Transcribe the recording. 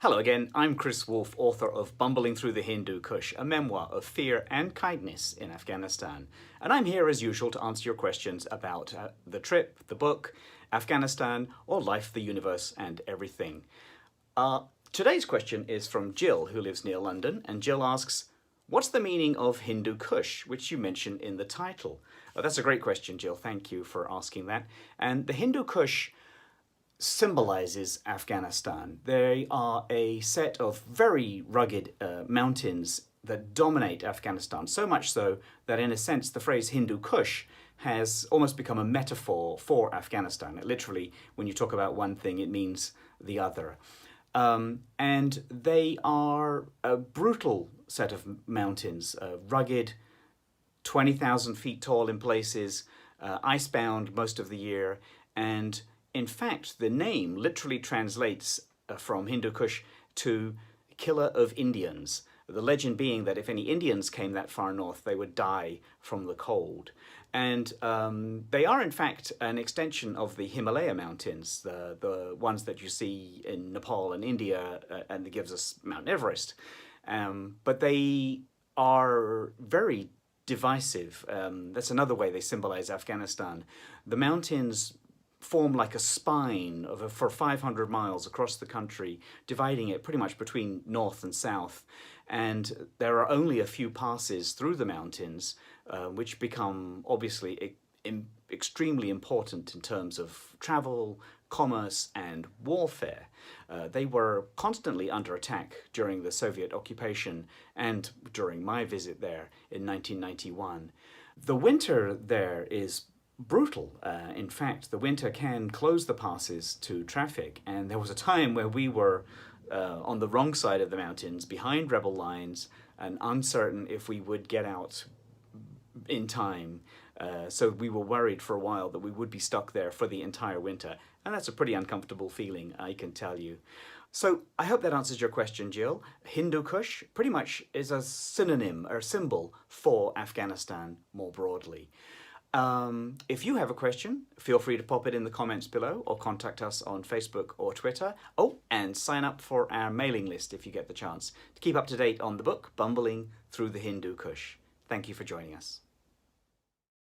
Hello again, I'm Chris Woolf, author of Bumbling through the Hindu Kush, a memoir of fear and kindness in Afghanistan. And I'm here as usual to answer your questions about the trip, the book, Afghanistan, or life, the universe, and everything. Today's question is from Gill, who lives near London, and Gill asks, what's the meaning of Hindu Kush, which you mention in the title? That's a great question, Gill. Thank you for asking that. And the Hindu Kush symbolizes Afghanistan. They are a set of very rugged mountains that dominate Afghanistan, so much so that in a sense the phrase Hindu Kush has almost become a metaphor for Afghanistan. It literally, when you talk about one thing, it means the other. And they are a brutal set of mountains, rugged, 20,000 feet tall in places, icebound most of the year, and in fact, the name literally translates from Hindu Kush to killer of Indians. The legend being that if any Indians came that far north, they would die from the cold. And they are in fact an extension of the Himalaya mountains, the ones that you see in Nepal and India, and that gives us Mount Everest. But they are very divisive. That's another way they symbolize Afghanistan. The mountains form like a spine for 500 miles across the country, dividing it pretty much between north and south. And there are only a few passes through the mountains, which become obviously extremely important in terms of travel, commerce, and warfare. They were constantly under attack during the Soviet occupation and during my visit there in 1991. The winter there is brutal. In fact, the winter can close the passes to traffic, and there was a time where we were on the wrong side of the mountains, behind rebel lines, and uncertain if we would get out in time. So we were worried for a while that we would be stuck there for the entire winter, and that's a pretty uncomfortable feeling, I can tell you. So I hope that answers your question, Jill. Hindu Kush pretty much is a synonym or symbol for Afghanistan more broadly. If you have a question, feel free to pop it in the comments below or contact us on Facebook or Twitter. Oh, and sign up for our mailing list if you get the chance to keep up to date on the book, Bumbling Through the Hindu Kush. Thank you for joining us.